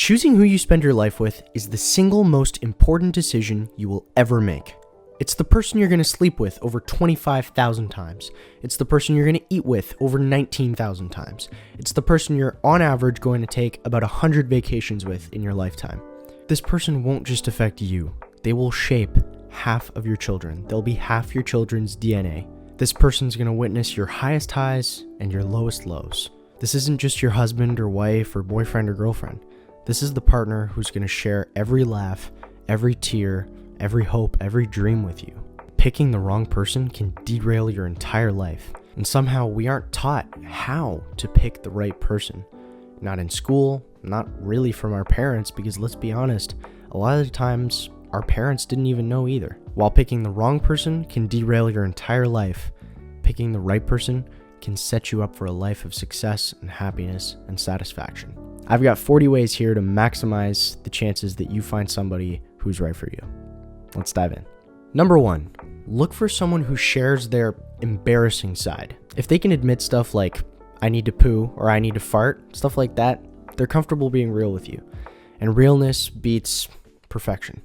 Choosing who you spend your life with is the single most important decision you will ever make. It's the person you're going to sleep with over 25,000 times. It's the person you're going to eat with over 19,000 times. It's the person you're on average going to take about 100 vacations with in your lifetime. This person won't just affect you. They will shape half of your children. They'll be half your children's DNA. This person's going to witness your highest highs and your lowest lows. This isn't just your husband or wife or boyfriend or girlfriend. This is the partner who's going to share every laugh, every tear, every hope, every dream with you. Picking the wrong person can derail your entire life. And somehow we aren't taught how to pick the right person. Not in school, not really from our parents, because let's be honest, a lot of the times our parents didn't even know either. While picking the wrong person can derail your entire life, picking the right person can set you up for a life of success and happiness and satisfaction. I've got 40 ways here to maximize the chances that you find somebody who's right for you. Let's dive in. Number 1, look for someone who shares their embarrassing side. If they can admit stuff like, I need to poo or I need to fart, stuff like that, they're comfortable being real with you. And realness beats perfection.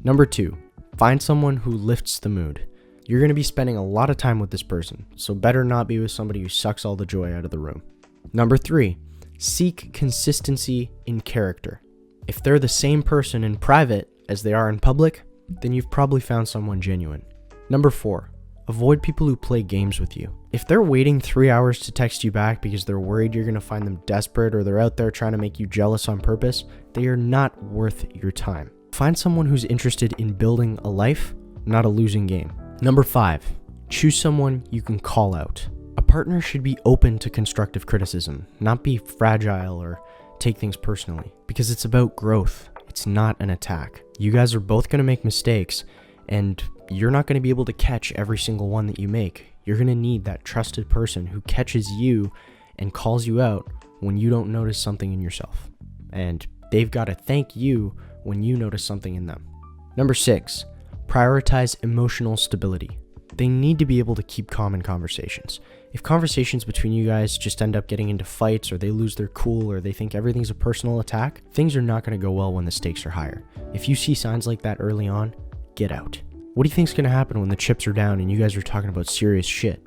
Number 2, find someone who lifts the mood. You're going to be spending a lot of time with this person, so better not be with somebody who sucks all the joy out of the room. Number 3, seek consistency in character. If they're the same person in private as they are in public, then you've probably found someone genuine. Number 4, avoid people who play games with you. If they're waiting 3 hours to text you back because they're worried you're going to find them desperate or they're out there trying to make you jealous on purpose, they are not worth your time. Find someone who's interested in building a life, not a losing game. Number 5, choose someone you can call out. A partner should be open to constructive criticism, not be fragile or take things personally, because it's about growth. It's not an attack. You guys are both going to make mistakes, and you're not going to be able to catch every single one that you make. You're going to need that trusted person who catches you and calls you out when you don't notice something in yourself. And they've got to thank you when you notice something in them. Number 6, prioritize emotional stability. They need to be able to keep calm in conversations. If conversations between you guys just end up getting into fights, or they lose their cool, or they think everything's a personal attack, things are not going to go well when the stakes are higher. If you see signs like that early on, get out. What do you think's going to happen when the chips are down and you guys are talking about serious shit?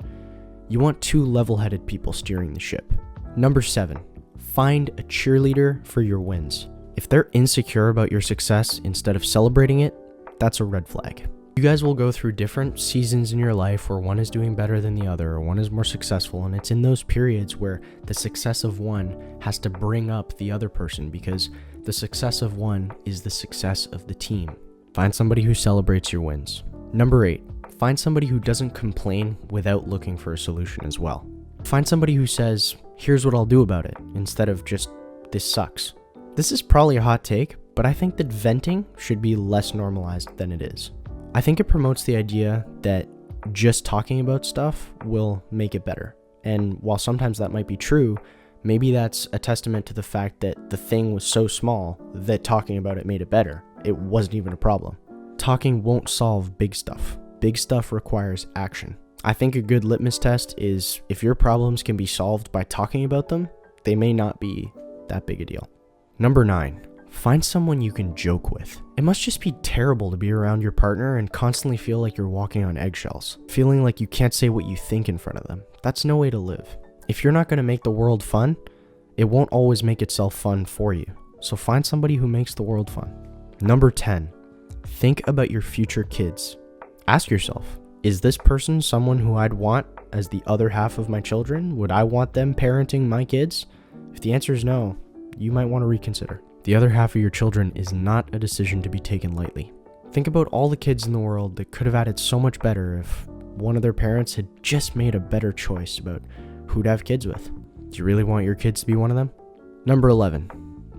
You want 2 level-headed people steering the ship. Number 7, find a cheerleader for your wins. If they're insecure about your success instead of celebrating it, that's a red flag. You guys will go through different seasons in your life where one is doing better than the other, or one is more successful, and it's in those periods where the success of one has to bring up the other person, because the success of one is the success of the team. Find somebody who celebrates your wins. Number 8, find somebody who doesn't complain without looking for a solution as well. Find somebody who says, here's what I'll do about it, instead of just, this sucks. This is probably a hot take, but I think that venting should be less normalized than it is. I think it promotes the idea that just talking about stuff will make it better. And while sometimes that might be true, maybe that's a testament to the fact that the thing was so small that talking about it made it better. It wasn't even a problem. Talking won't solve big stuff. Big stuff requires action. I think a good litmus test is if your problems can be solved by talking about them, they may not be that big a deal. Number 9, find someone you can joke with. It must just be terrible to be around your partner and constantly feel like you're walking on eggshells, feeling like you can't say what you think in front of them. That's no way to live. If you're not going to make the world fun, it won't always make itself fun for you. So find somebody who makes the world fun. Number 10, think about your future kids. Ask yourself, is this person someone who I'd want as the other half of my children? Would I want them parenting my kids? If the answer is no, you might want to reconsider. The other half of your children is not a decision to be taken lightly. Think about all the kids in the world that could have had it so much better if one of their parents had just made a better choice about who to have kids with. Do you really want your kids to be one of them? Number 11,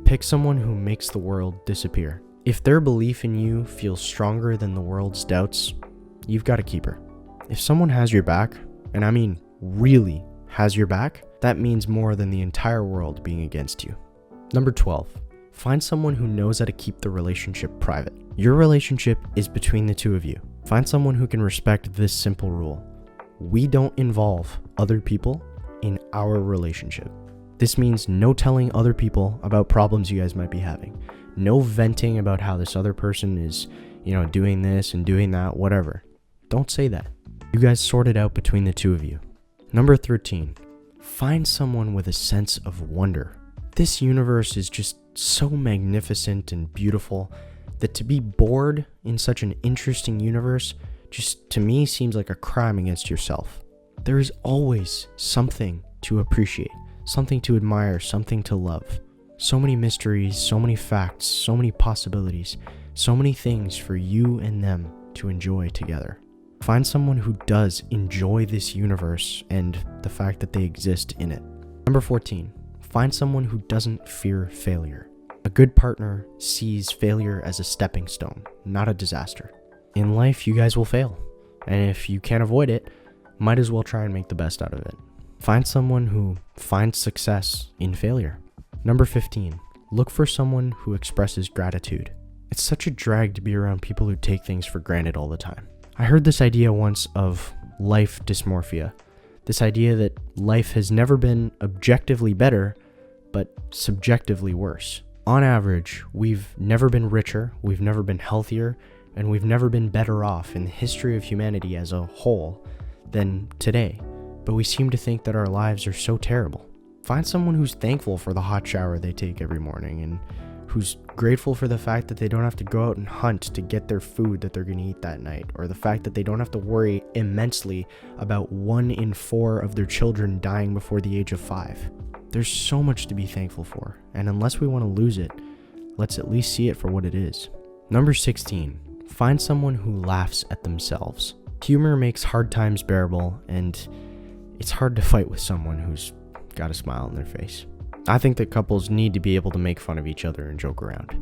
pick someone who makes the world disappear. If their belief in you feels stronger than the world's doubts, you've got to keep her. If someone has your back, and I mean really has your back, that means more than the entire world being against you. Number 12, find someone who knows how to keep the relationship private. Your relationship is between the two of you. Find someone who can respect this simple rule. We don't involve other people in our relationship. This means no telling other people about problems you guys might be having. No venting about how this other person is, doing this and doing that, whatever. Don't say that. You guys sort it out between the two of you. Number 13, find someone with a sense of wonder. This universe is just so magnificent and beautiful that to be bored in such an interesting universe just to me seems like a crime against yourself. There is always something to appreciate, something to admire, something to love. So many mysteries, so many facts, so many possibilities, so many things for you and them to enjoy together. Find someone who does enjoy this universe and the fact that they exist in it. Number 14, find someone who doesn't fear failure. A good partner sees failure as a stepping stone, not a disaster. In life, you guys will fail, and if you can't avoid it, might as well try and make the best out of it. Find someone who finds success in failure. Number 15, look for someone who expresses gratitude. It's such a drag to be around people who take things for granted all the time. I heard this idea once of life dysmorphia. This idea that life has never been objectively better, but subjectively worse. On average, we've never been richer, we've never been healthier, and we've never been better off in the history of humanity as a whole than today. But we seem to think that our lives are so terrible. Find someone who's thankful for the hot shower they take every morning and who's grateful for the fact that they don't have to go out and hunt to get their food that they're going to eat that night, or the fact that they don't have to worry immensely about 1 in 4 of their children dying before the age of 5. There's so much to be thankful for, and unless we want to lose it, let's at least see it for what it is. Number 16, find someone who laughs at themselves. Humor makes hard times bearable, and it's hard to fight with someone who's got a smile on their face. I think that couples need to be able to make fun of each other and joke around.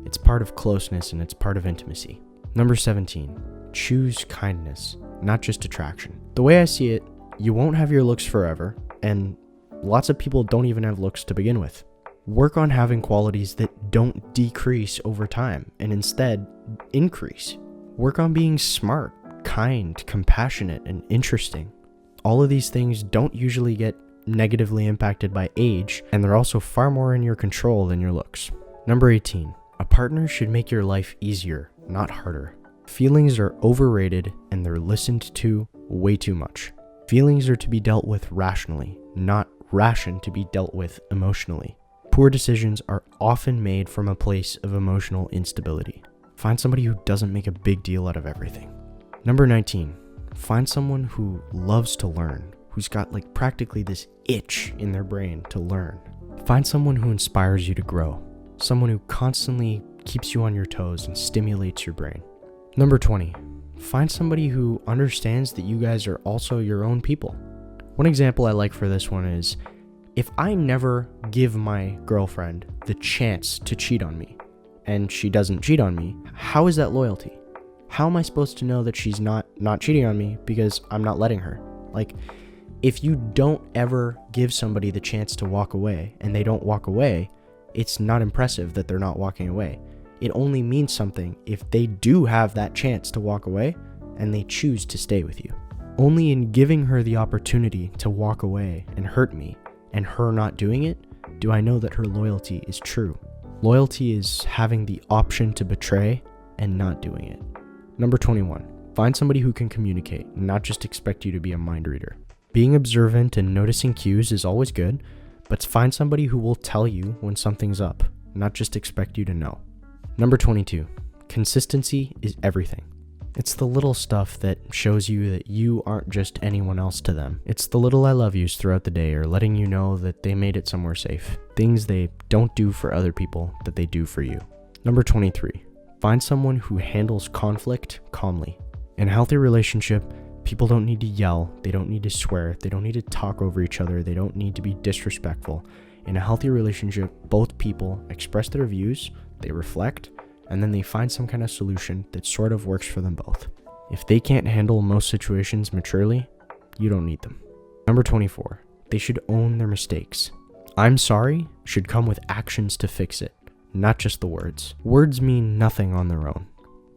It's part of closeness and it's part of intimacy. Number 17, choose kindness, not just attraction. The way I see it, you won't have your looks forever, and lots of people don't even have looks to begin with. Work on having qualities that don't decrease over time and instead increase. Work on being smart, kind, compassionate, and interesting. All of these things don't usually get negatively impacted by age, and they're also far more in your control than your looks. Number 18, a partner should make your life easier, not harder. Feelings are overrated and they're listened to way too much. Feelings are to be dealt with rationally, not rationed to be dealt with emotionally. Poor decisions are often made from a place of emotional instability. Find somebody who doesn't make a big deal out of everything. Number 19, find someone who loves to learn, who's got practically this itch in their brain to learn. Find someone who inspires you to grow, someone who constantly keeps you on your toes and stimulates your brain. Number 20, find somebody who understands that you guys are also your own people. One example I like for this one is, if I never give my girlfriend the chance to cheat on me, and she doesn't cheat on me, how is that loyalty? How am I supposed to know that she's not cheating on me because I'm not letting her? If you don't ever give somebody the chance to walk away and they don't walk away, it's not impressive that they're not walking away. It only means something if they do have that chance to walk away and they choose to stay with you. Only in giving her the opportunity to walk away and hurt me and her not doing it, do I know that her loyalty is true. Loyalty is having the option to betray and not doing it. Number 21, find somebody who can communicate and not just expect you to be a mind reader. Being observant and noticing cues is always good, but find somebody who will tell you when something's up, not just expect you to know. Number 22, consistency is everything. It's the little stuff that shows you that you aren't just anyone else to them. It's the little I love yous throughout the day, or letting you know that they made it somewhere safe. Things they don't do for other people that they do for you. Number 23, find someone who handles conflict calmly. In a healthy relationship, people don't need to yell, they don't need to swear, they don't need to talk over each other, they don't need to be disrespectful. In a healthy relationship, both people express their views, they reflect, and then they find some kind of solution that sort of works for them both. If they can't handle most situations maturely, you don't need them. Number 24, they should own their mistakes. I'm sorry should come with actions to fix it, not just the words. Words mean nothing on their own.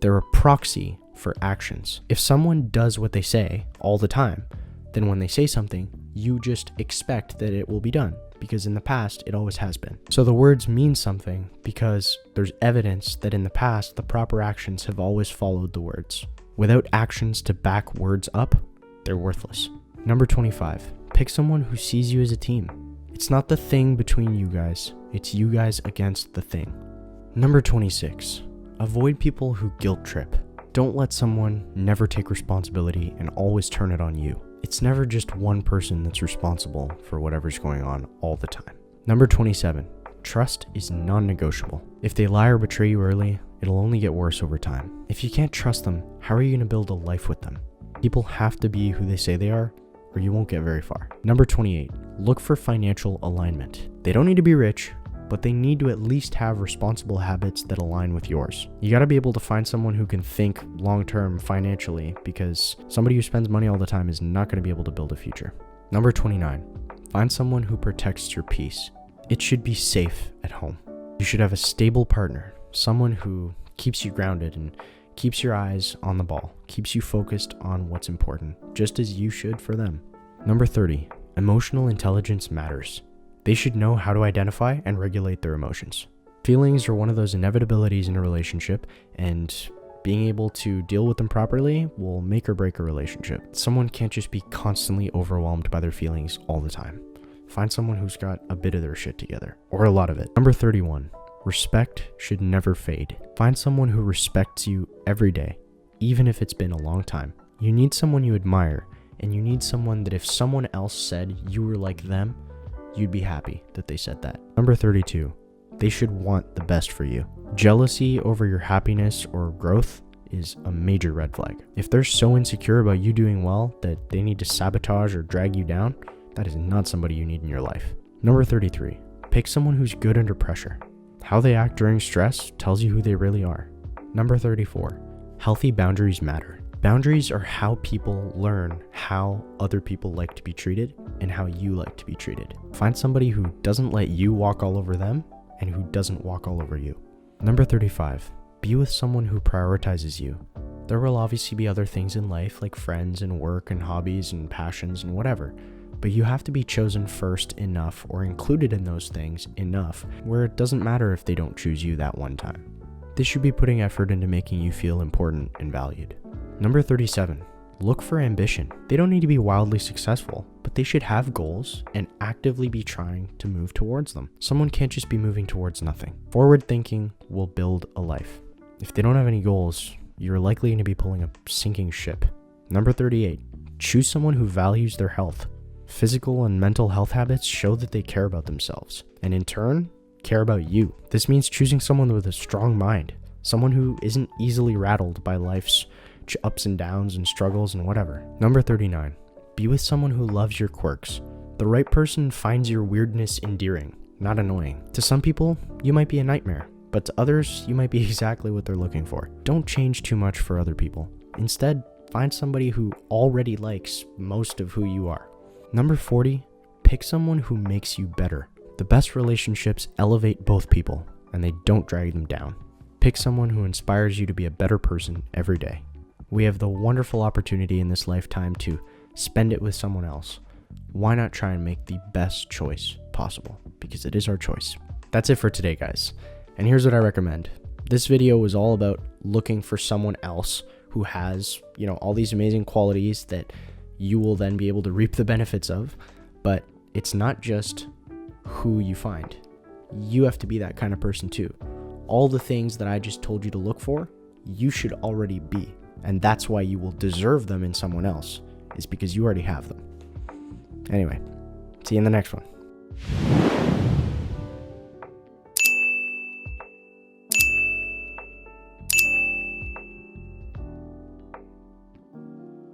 They're a proxy for actions. If someone does what they say all the time, then when they say something, you just expect that it will be done. because in the past, it always has been. So the words mean something because there's evidence that in the past, the proper actions have always followed the words. Without actions to back words up, they're worthless. Number 25, pick someone who sees you as a team. It's not the thing between you guys, it's you guys against the thing. Number 26, avoid people who guilt trip. Don't let someone never take responsibility and always turn it on you. It's never just one person that's responsible for whatever's going on all the time. Number 27, trust is non-negotiable. If they lie or betray you early, it'll only get worse over time. If you can't trust them, how are you going to build a life with them? People have to be who they say they are, or you won't get very far. Number 28, look for financial alignment. They don't need to be rich, but they need to at least have responsible habits that align with yours. You gotta be able to find someone who can think long-term financially, because somebody who spends money all the time is not gonna be able to build a future. Number 29, find someone who protects your peace. It should be safe at home. You should have a stable partner, someone who keeps you grounded and keeps your eyes on the ball, keeps you focused on what's important, just as you should for them. Number 30, emotional intelligence matters. They should know how to identify and regulate their emotions. Feelings are one of those inevitabilities in a relationship, and being able to deal with them properly will make or break a relationship. Someone can't just be constantly overwhelmed by their feelings all the time. Find someone who's got a bit of their shit together, or a lot of it. Number 31, respect should never fade. Find someone who respects you every day, even if it's been a long time. You need someone you admire, and you need someone that if someone else said you were like them, you'd be happy that they said that. Number 32, they should want the best for you. Jealousy over your happiness or growth is a major red flag. If they're so insecure about you doing well that they need to sabotage or drag you down, that is not somebody you need in your life. Number 33, pick someone who's good under pressure. How they act during stress tells you who they really are. Number 34, healthy boundaries matter. Boundaries are how people learn how other people like to be treated and how you like to be treated. Find somebody who doesn't let you walk all over them and who doesn't walk all over you. Number 35, be with someone who prioritizes you. There will obviously be other things in life like friends and work and hobbies and passions and whatever, but you have to be chosen first enough or included in those things enough where it doesn't matter if they don't choose you that one time. They should be putting effort into making you feel important and valued. Number 37, look for ambition. They don't need to be wildly successful, but they should have goals and actively be trying to move towards them. Someone can't just be moving towards nothing. Forward thinking will build a life. If they don't have any goals, you're likely going to be pulling a sinking ship. Number 38, choose someone who values their health. Physical and mental health habits show that they care about themselves, and in turn, care about you. This means choosing someone with a strong mind, someone who isn't easily rattled by life's ups and downs and struggles and whatever. Number 39, be with someone who loves your quirks. The right person finds your weirdness endearing, not annoying. To some people, you might be a nightmare, but to others, you might be exactly what they're looking for. Don't change too much for other people. Instead, find somebody who already likes most of who you are. Number 40, pick someone who makes you better. The best relationships elevate both people, and they don't drag them down. Pick someone who inspires you to be a better person every day. We have the wonderful opportunity in this lifetime to spend it with someone else. Why not try and make the best choice possible? Because it is our choice. That's it for today, guys. And here's what I recommend. This video was all about looking for someone else who has, all these amazing qualities that you will then be able to reap the benefits of. But it's not just who you find. You have to be that kind of person too. All the things that I just told you to look for, you should already be. And that's why you will deserve them in someone else, is because you already have them. Anyway, see you in the next one.